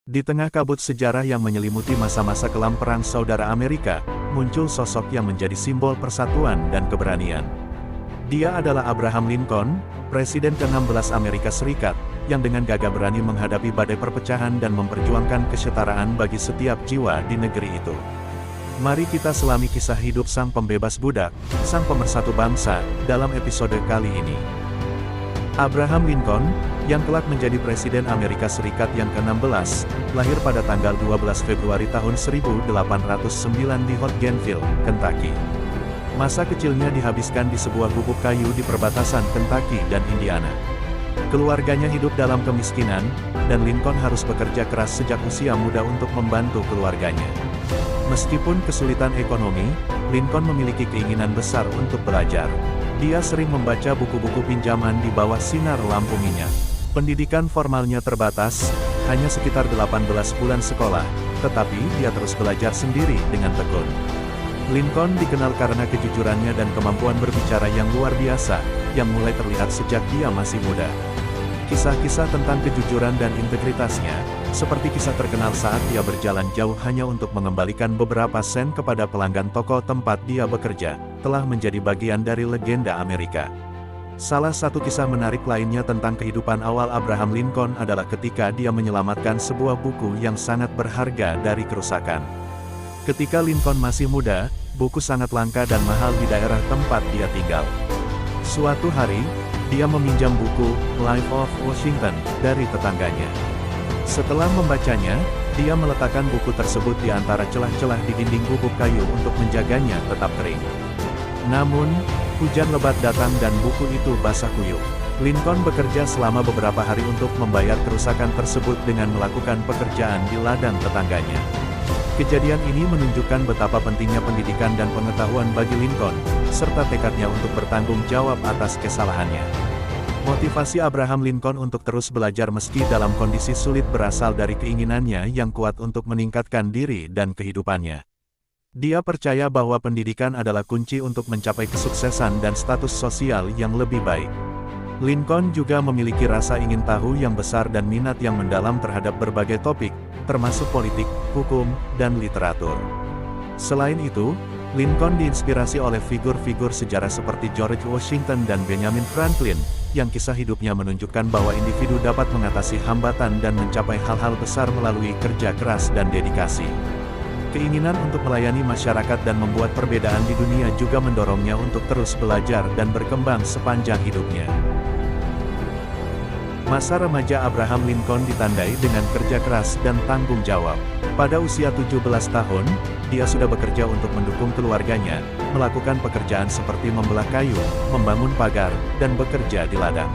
Di tengah kabut sejarah yang menyelimuti masa-masa kelam Perang Saudara Amerika, muncul sosok yang menjadi simbol persatuan dan keberanian. Dia adalah Abraham Lincoln, Presiden ke-16 Amerika Serikat, yang dengan gagah berani menghadapi badai perpecahan dan memperjuangkan kesetaraan bagi setiap jiwa di negeri itu. Mari kita selami kisah hidup sang pembebas budak, sang pemersatu bangsa, dalam episode kali ini. Abraham Lincoln, yang kelak menjadi Presiden Amerika Serikat yang ke-16, lahir pada tanggal 12 Februari tahun 1809 di Hodgenville, Kentucky. Masa kecilnya dihabiskan di sebuah gubuk kayu di perbatasan Kentucky dan Indiana. Keluarganya hidup dalam kemiskinan, dan Lincoln harus bekerja keras sejak usia muda untuk membantu keluarganya. Meskipun kesulitan ekonomi, Lincoln memiliki keinginan besar untuk belajar. Dia sering membaca buku-buku pinjaman di bawah sinar lampu minyak. Pendidikan formalnya terbatas, hanya sekitar 18 bulan sekolah, tetapi dia terus belajar sendiri dengan tekun. Lincoln dikenal karena kejujurannya dan kemampuan berbicara yang luar biasa, yang mulai terlihat sejak dia masih muda. Kisah-kisah tentang kejujuran dan integritasnya, seperti kisah terkenal saat dia berjalan jauh hanya untuk mengembalikan beberapa sen kepada pelanggan toko tempat dia bekerja, telah menjadi bagian dari legenda Amerika. Salah satu kisah menarik lainnya tentang kehidupan awal Abraham Lincoln adalah ketika dia menyelamatkan sebuah buku yang sangat berharga dari kerusakan. Ketika Lincoln masih muda, buku sangat langka dan mahal di daerah tempat dia tinggal. Suatu hari, dia meminjam buku Life of Washington dari tetangganya. Setelah membacanya, dia meletakkan buku tersebut di antara celah-celah di dinding gubuk kayu untuk menjaganya tetap kering. Namun, hujan lebat datang dan buku itu basah kuyup. Lincoln bekerja selama beberapa hari untuk membayar kerusakan tersebut dengan melakukan pekerjaan di ladang tetangganya. Kejadian ini menunjukkan betapa pentingnya pendidikan dan pengetahuan bagi Lincoln, serta tekadnya untuk bertanggung jawab atas kesalahannya. Motivasi Abraham Lincoln untuk terus belajar meski dalam kondisi sulit berasal dari keinginannya yang kuat untuk meningkatkan diri dan kehidupannya. Dia percaya bahwa pendidikan adalah kunci untuk mencapai kesuksesan dan status sosial yang lebih baik. Lincoln juga memiliki rasa ingin tahu yang besar dan minat yang mendalam terhadap berbagai topik, termasuk politik, hukum, dan literatur. Selain itu, Lincoln diinspirasi oleh figur-figur sejarah seperti George Washington dan Benjamin Franklin, yang kisah hidupnya menunjukkan bahwa individu dapat mengatasi hambatan dan mencapai hal-hal besar melalui kerja keras dan dedikasi. Keinginan untuk melayani masyarakat dan membuat perbedaan di dunia juga mendorongnya untuk terus belajar dan berkembang sepanjang hidupnya. Masa remaja Abraham Lincoln ditandai dengan kerja keras dan tanggung jawab. Pada usia 17 tahun, dia sudah bekerja untuk mendukung keluarganya, melakukan pekerjaan seperti membelah kayu, membangun pagar, dan bekerja di ladang.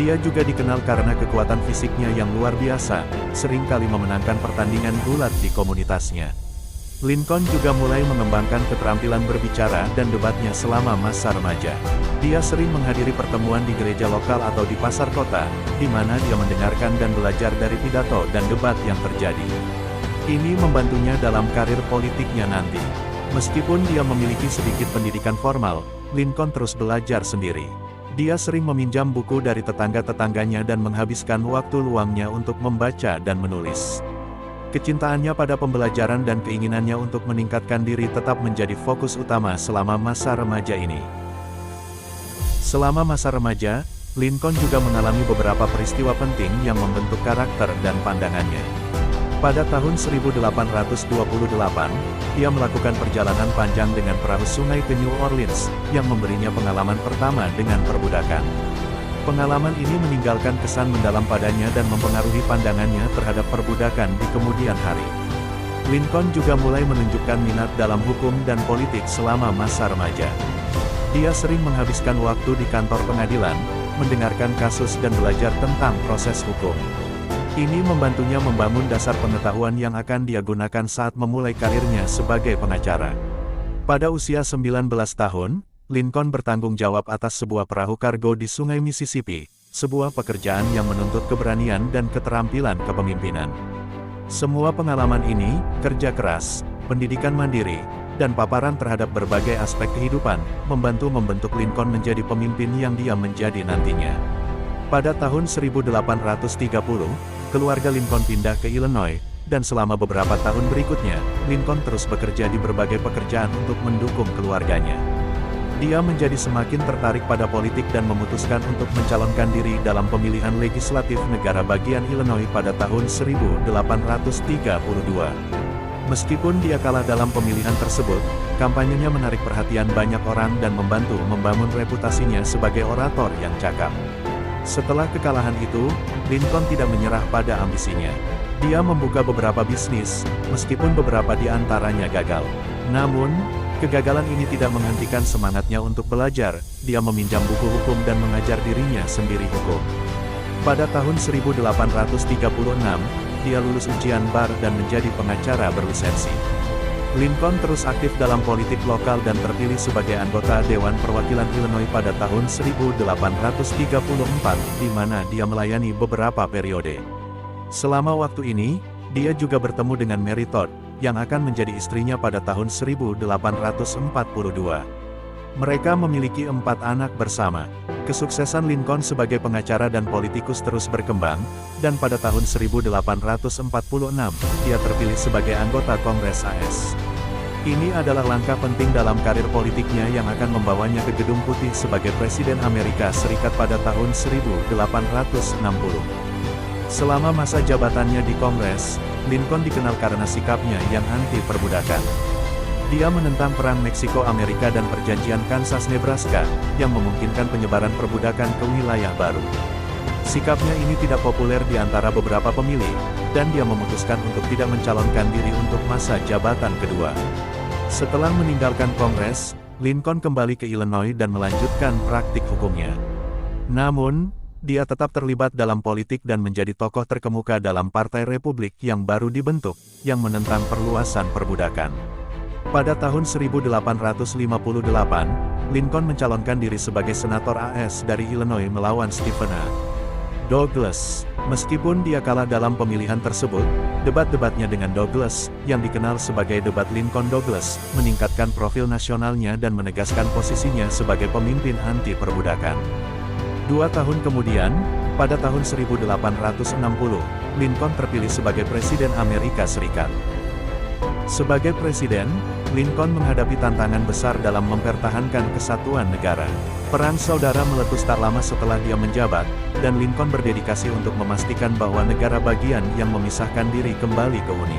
Dia juga dikenal karena kekuatan fisiknya yang luar biasa, seringkali memenangkan pertandingan gulat di komunitasnya. Lincoln juga mulai mengembangkan keterampilan berbicara dan debatnya selama masa remaja. Dia sering menghadiri pertemuan di gereja lokal atau di pasar kota, di mana dia mendengarkan dan belajar dari pidato dan debat yang terjadi. Ini membantunya dalam karir politiknya nanti. Meskipun dia memiliki sedikit pendidikan formal, Lincoln terus belajar sendiri. Dia sering meminjam buku dari tetangga-tetangganya dan menghabiskan waktu luangnya untuk membaca dan menulis. Kecintaannya pada pembelajaran dan keinginannya untuk meningkatkan diri tetap menjadi fokus utama selama masa remaja ini. Selama masa remaja, Lincoln juga mengalami beberapa peristiwa penting yang membentuk karakter dan pandangannya. Pada tahun 1828, dia melakukan perjalanan panjang dengan perahu sungai ke New Orleans, yang memberinya pengalaman pertama dengan perbudakan. Pengalaman ini meninggalkan kesan mendalam padanya dan mempengaruhi pandangannya terhadap perbudakan di kemudian hari. Lincoln juga mulai menunjukkan minat dalam hukum dan politik selama masa remaja. Dia sering menghabiskan waktu di kantor pengadilan, mendengarkan kasus dan belajar tentang proses hukum. Ini membantunya membangun dasar pengetahuan yang akan dia gunakan saat memulai karirnya sebagai pengacara. Pada usia 19 tahun, Lincoln bertanggung jawab atas sebuah perahu kargo di Sungai Mississippi, sebuah pekerjaan yang menuntut keberanian dan keterampilan kepemimpinan. Semua pengalaman ini, kerja keras, pendidikan mandiri, dan paparan terhadap berbagai aspek kehidupan, membantu membentuk Lincoln menjadi pemimpin yang dia menjadi nantinya. Pada tahun 1830, keluarga Lincoln pindah ke Illinois, dan selama beberapa tahun berikutnya, Lincoln terus bekerja di berbagai pekerjaan untuk mendukung keluarganya. Dia menjadi semakin tertarik pada politik dan memutuskan untuk mencalonkan diri dalam pemilihan legislatif negara bagian Illinois pada tahun 1832. Meskipun dia kalah dalam pemilihan tersebut, kampanyenya menarik perhatian banyak orang dan membantu membangun reputasinya sebagai orator yang cakap. Setelah kekalahan itu, Lincoln tidak menyerah pada ambisinya. Dia membuka beberapa bisnis, meskipun beberapa di antaranya gagal. Namun, kegagalan ini tidak menghentikan semangatnya untuk belajar. Dia meminjam buku hukum dan mengajar dirinya sendiri hukum. Pada tahun 1836, dia lulus ujian bar dan menjadi pengacara berlisensi. Lincoln terus aktif dalam politik lokal dan terpilih sebagai anggota Dewan Perwakilan Illinois pada tahun 1834, di mana dia melayani beberapa periode. Selama waktu ini, dia juga bertemu dengan Mary Todd, yang akan menjadi istrinya pada tahun 1842. Mereka memiliki 4 anak bersama. Kesuksesan Lincoln sebagai pengacara dan politikus terus berkembang, dan pada tahun 1846, dia terpilih sebagai anggota Kongres AS. Ini adalah langkah penting dalam karir politiknya yang akan membawanya ke Gedung Putih sebagai Presiden Amerika Serikat pada tahun 1860. Selama masa jabatannya di Kongres, Lincoln dikenal karena sikapnya yang anti perbudakan. Dia menentang Perang Meksiko-Amerika dan Perjanjian Kansas-Nebraska, yang memungkinkan penyebaran perbudakan ke wilayah baru. Sikapnya ini tidak populer di antara beberapa pemilih, dan dia memutuskan untuk tidak mencalonkan diri untuk masa jabatan kedua. Setelah meninggalkan Kongres, Lincoln kembali ke Illinois dan melanjutkan praktik hukumnya. Namun, dia tetap terlibat dalam politik dan menjadi tokoh terkemuka dalam Partai Republik yang baru dibentuk, yang menentang perluasan perbudakan. Pada tahun 1858, Lincoln mencalonkan diri sebagai senator AS dari Illinois melawan Stephen A. Douglas. Meskipun dia kalah dalam pemilihan tersebut, debat-debatnya dengan Douglas, yang dikenal sebagai debat Lincoln-Douglas, meningkatkan profil nasionalnya dan menegaskan posisinya sebagai pemimpin anti perbudakan. 2 tahun kemudian, pada tahun 1860, Lincoln terpilih sebagai Presiden Amerika Serikat. Sebagai presiden, Lincoln menghadapi tantangan besar dalam mempertahankan kesatuan negara. Perang saudara meletus tak lama setelah dia menjabat, dan Lincoln berdedikasi untuk memastikan bahwa negara bagian yang memisahkan diri kembali ke Uni.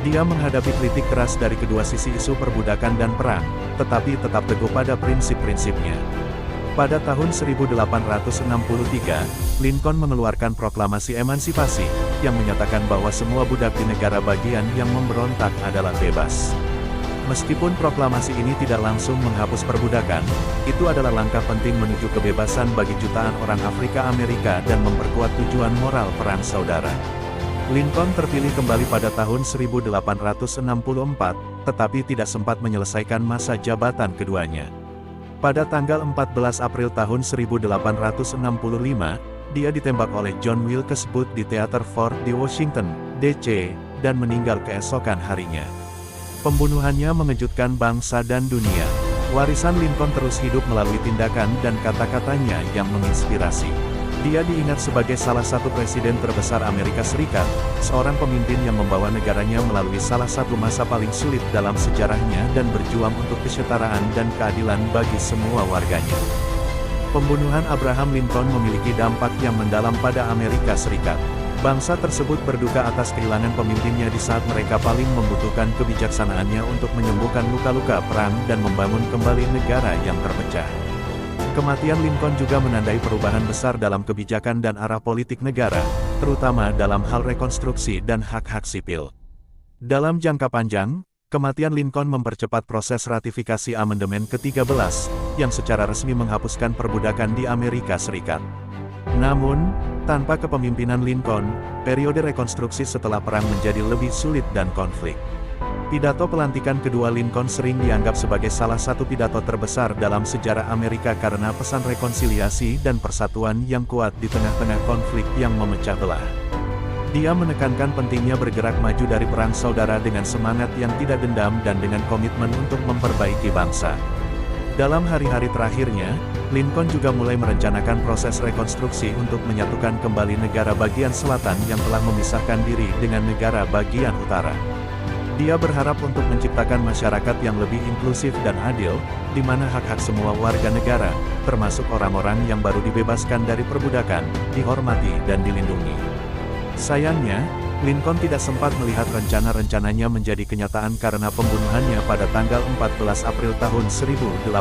Dia menghadapi kritik keras dari kedua sisi isu perbudakan dan perang, tetapi tetap teguh pada prinsip-prinsipnya. Pada tahun 1863, Lincoln mengeluarkan proklamasi emansipasi, yang menyatakan bahwa semua budak di negara bagian yang memberontak adalah bebas. Meskipun proklamasi ini tidak langsung menghapus perbudakan, itu adalah langkah penting menuju kebebasan bagi jutaan orang Afrika Amerika dan memperkuat tujuan moral perang saudara. Lincoln terpilih kembali pada tahun 1864, tetapi tidak sempat menyelesaikan masa jabatan keduanya. Pada tanggal 14 April tahun 1865, dia ditembak oleh John Wilkes Booth di Teater Ford di Washington, D.C., dan meninggal keesokan harinya. Pembunuhannya mengejutkan bangsa dan dunia. Warisan Lincoln terus hidup melalui tindakan dan kata-katanya yang menginspirasi. Dia diingat sebagai salah satu presiden terbesar Amerika Serikat, seorang pemimpin yang membawa negaranya melalui salah satu masa paling sulit dalam sejarahnya dan berjuang untuk kesetaraan dan keadilan bagi semua warganya. Pembunuhan Abraham Lincoln memiliki dampak yang mendalam pada Amerika Serikat. Bangsa tersebut berduka atas kehilangan pemimpinnya di saat mereka paling membutuhkan kebijaksanaannya untuk menyembuhkan luka-luka perang dan membangun kembali negara yang terpecah. Kematian Lincoln juga menandai perubahan besar dalam kebijakan dan arah politik negara, terutama dalam hal rekonstruksi dan hak-hak sipil. Dalam jangka panjang, kematian Lincoln mempercepat proses ratifikasi amandemen ke-13, yang secara resmi menghapuskan perbudakan di Amerika Serikat. Namun, tanpa kepemimpinan Lincoln, periode rekonstruksi setelah perang menjadi lebih sulit dan konflik. Pidato pelantikan kedua Lincoln sering dianggap sebagai salah satu pidato terbesar dalam sejarah Amerika karena pesan rekonsiliasi dan persatuan yang kuat di tengah-tengah konflik yang memecah belah. Dia menekankan pentingnya bergerak maju dari perang saudara dengan semangat yang tidak dendam dan dengan komitmen untuk memperbaiki bangsa. Dalam hari-hari terakhirnya, Lincoln juga mulai merencanakan proses rekonstruksi untuk menyatukan kembali negara bagian selatan yang telah memisahkan diri dengan negara bagian utara. Dia berharap untuk menciptakan masyarakat yang lebih inklusif dan adil, di mana hak-hak semua warga negara, termasuk orang-orang yang baru dibebaskan dari perbudakan, dihormati dan dilindungi. Sayangnya, Lincoln tidak sempat melihat rencana-rencananya menjadi kenyataan karena pembunuhannya pada tanggal 14 April tahun 1865.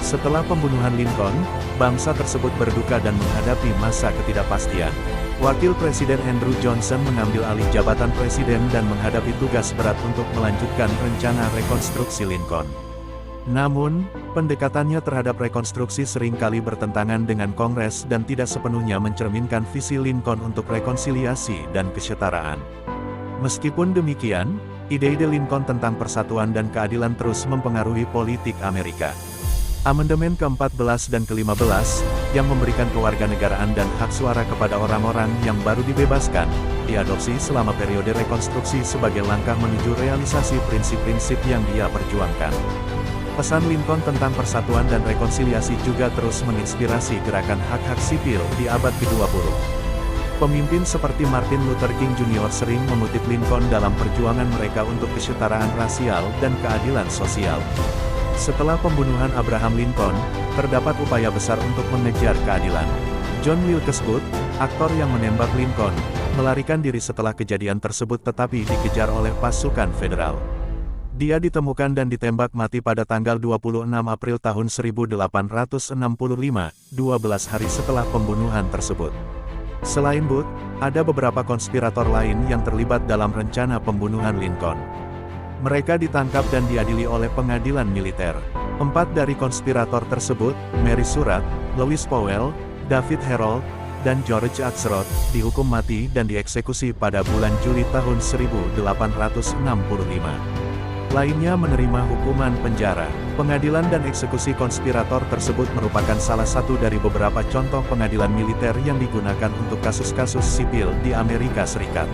Setelah pembunuhan Lincoln, bangsa tersebut berduka dan menghadapi masa ketidakpastian. Wakil Presiden Andrew Johnson mengambil alih jabatan presiden dan menghadapi tugas berat untuk melanjutkan rencana rekonstruksi Lincoln. Namun, pendekatannya terhadap rekonstruksi seringkali bertentangan dengan Kongres dan tidak sepenuhnya mencerminkan visi Lincoln untuk rekonsiliasi dan kesetaraan. Meskipun demikian, ide-ide Lincoln tentang persatuan dan keadilan terus mempengaruhi politik Amerika. Amandemen ke-14 dan ke-15, yang memberikan kewarganegaraan dan hak suara kepada orang-orang yang baru dibebaskan, diadopsi selama periode rekonstruksi sebagai langkah menuju realisasi prinsip-prinsip yang dia perjuangkan. Pesan Lincoln tentang persatuan dan rekonsiliasi juga terus menginspirasi gerakan hak-hak sipil di abad ke-20. Pemimpin seperti Martin Luther King Jr. sering mengutip Lincoln dalam perjuangan mereka untuk kesetaraan rasial dan keadilan sosial. Setelah pembunuhan Abraham Lincoln, terdapat upaya besar untuk mengejar keadilan. John Wilkes Booth, aktor yang menembak Lincoln, melarikan diri setelah kejadian tersebut tetapi dikejar oleh pasukan federal. Dia ditemukan dan ditembak mati pada tanggal 26 April tahun 1865, 12 hari setelah pembunuhan tersebut. Selain Booth, ada beberapa konspirator lain yang terlibat dalam rencana pembunuhan Lincoln. Mereka ditangkap dan diadili oleh pengadilan militer. 4 dari konspirator tersebut, Mary Surratt, Lewis Powell, David Herold, dan George Axelrod, dihukum mati dan dieksekusi pada bulan Juli tahun 1865. Lainnya menerima hukuman penjara. Pengadilan dan eksekusi konspirator tersebut merupakan salah satu dari beberapa contoh pengadilan militer yang digunakan untuk kasus-kasus sipil di Amerika Serikat.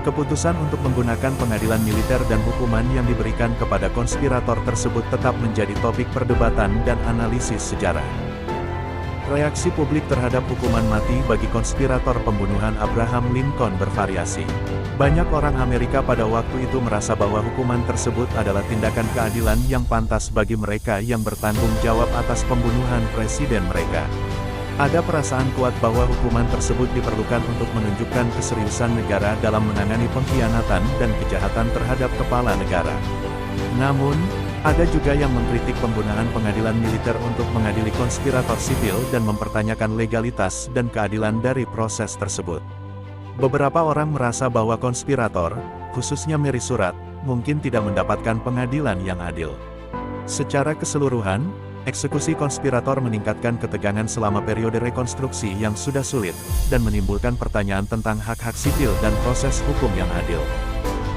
Keputusan untuk menggunakan pengadilan militer dan hukuman yang diberikan kepada konspirator tersebut tetap menjadi topik perdebatan dan analisis sejarah. Reaksi publik terhadap hukuman mati bagi konspirator pembunuhan Abraham Lincoln bervariasi. Banyak orang Amerika pada waktu itu merasa bahwa hukuman tersebut adalah tindakan keadilan yang pantas bagi mereka yang bertanggung jawab atas pembunuhan presiden mereka. Ada perasaan kuat bahwa hukuman tersebut diperlukan untuk menunjukkan keseriusan negara dalam menangani pengkhianatan dan kejahatan terhadap kepala negara. Namun, ada juga yang mengkritik penggunaan pengadilan militer untuk mengadili konspirator sipil dan mempertanyakan legalitas dan keadilan dari proses tersebut. Beberapa orang merasa bahwa konspirator, khususnya Mary Surratt, mungkin tidak mendapatkan pengadilan yang adil. Secara keseluruhan, eksekusi konspirator meningkatkan ketegangan selama periode rekonstruksi yang sudah sulit, dan menimbulkan pertanyaan tentang hak-hak sipil dan proses hukum yang adil.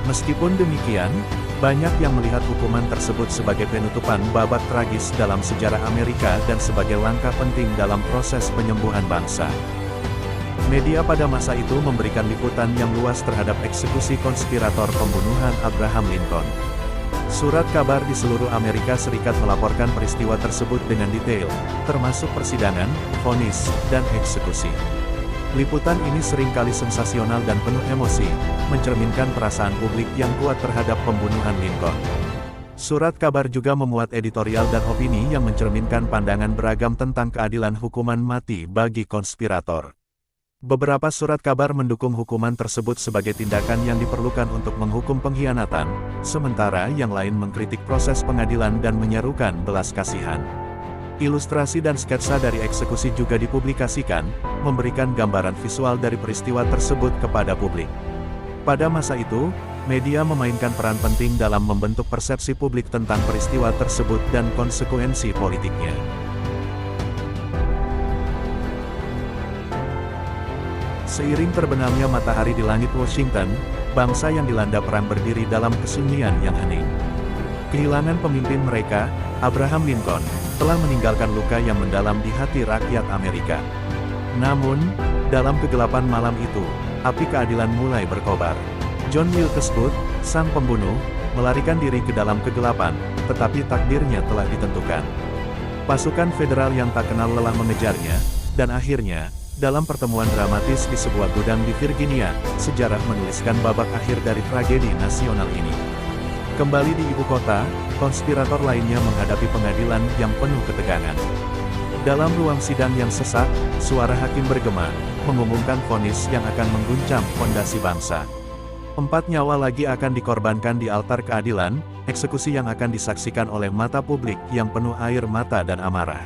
Meskipun demikian, banyak yang melihat hukuman tersebut sebagai penutupan babak tragis dalam sejarah Amerika dan sebagai langkah penting dalam proses penyembuhan bangsa. Media pada masa itu memberikan liputan yang luas terhadap eksekusi konspirator pembunuhan Abraham Lincoln. Surat kabar di seluruh Amerika Serikat melaporkan peristiwa tersebut dengan detail, termasuk persidangan, vonis, dan eksekusi. Liputan ini seringkali sensasional dan penuh emosi, mencerminkan perasaan publik yang kuat terhadap pembunuhan Lincoln. Surat kabar juga memuat editorial dan opini yang mencerminkan pandangan beragam tentang keadilan hukuman mati bagi konspirator. Beberapa surat kabar mendukung hukuman tersebut sebagai tindakan yang diperlukan untuk menghukum pengkhianatan, sementara yang lain mengkritik proses pengadilan dan menyerukan belas kasihan. Ilustrasi dan sketsa dari eksekusi juga dipublikasikan, memberikan gambaran visual dari peristiwa tersebut kepada publik. Pada masa itu, media memainkan peran penting dalam membentuk persepsi publik tentang peristiwa tersebut dan konsekuensi politiknya. Seiring terbenamnya matahari di langit Washington, bangsa yang dilanda perang berdiri dalam kesunyian yang hening. Kehilangan pemimpin mereka, Abraham Lincoln, telah meninggalkan luka yang mendalam di hati rakyat Amerika. Namun, dalam kegelapan malam itu, api keadilan mulai berkobar. John Wilkes Booth, sang pembunuh, melarikan diri ke dalam kegelapan, tetapi takdirnya telah ditentukan. Pasukan federal yang tak kenal lelah mengejarnya, dan akhirnya, dalam pertemuan dramatis di sebuah gudang di Virginia, sejarah menuliskan babak akhir dari tragedi nasional ini. Kembali di ibu kota, konspirator lainnya menghadapi pengadilan yang penuh ketegangan. Dalam ruang sidang yang sesak, suara hakim bergema, mengumumkan vonis yang akan mengguncang fondasi bangsa. 4 nyawa lagi akan dikorbankan di altar keadilan, eksekusi yang akan disaksikan oleh mata publik yang penuh air mata dan amarah.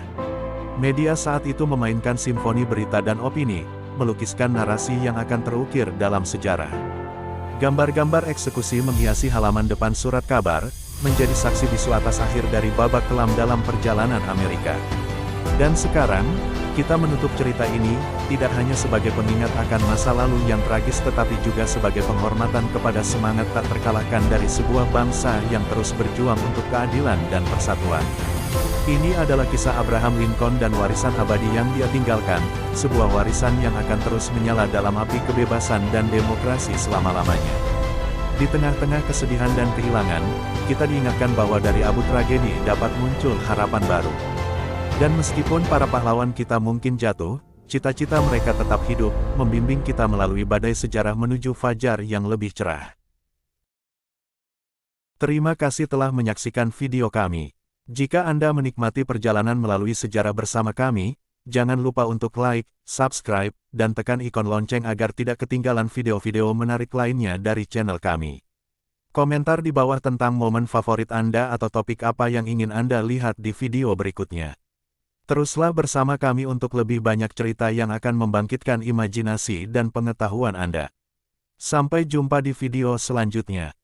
Media saat itu memainkan simfoni berita dan opini, melukiskan narasi yang akan terukir dalam sejarah. Gambar-gambar eksekusi menghiasi halaman depan surat kabar, menjadi saksi bisu atas akhir dari babak kelam dalam perjalanan Amerika. Dan sekarang, kita menutup cerita ini, tidak hanya sebagai pengingat akan masa lalu yang tragis tetapi juga sebagai penghormatan kepada semangat tak terkalahkan dari sebuah bangsa yang terus berjuang untuk keadilan dan persatuan. Ini adalah kisah Abraham Lincoln dan warisan abadi yang dia tinggalkan, sebuah warisan yang akan terus menyala dalam api kebebasan dan demokrasi selama-lamanya. Di tengah-tengah kesedihan dan kehilangan, kita diingatkan bahwa dari abu tragedi dapat muncul harapan baru. Dan meskipun para pahlawan kita mungkin jatuh, cita-cita mereka tetap hidup, membimbing kita melalui badai sejarah menuju fajar yang lebih cerah. Terima kasih telah menyaksikan video kami. Jika Anda menikmati perjalanan melalui sejarah bersama kami, jangan lupa untuk like, subscribe, dan tekan ikon lonceng agar tidak ketinggalan video-video menarik lainnya dari channel kami. Komentar di bawah tentang momen favorit Anda atau topik apa yang ingin Anda lihat di video berikutnya. Teruslah bersama kami untuk lebih banyak cerita yang akan membangkitkan imajinasi dan pengetahuan Anda. Sampai jumpa di video selanjutnya.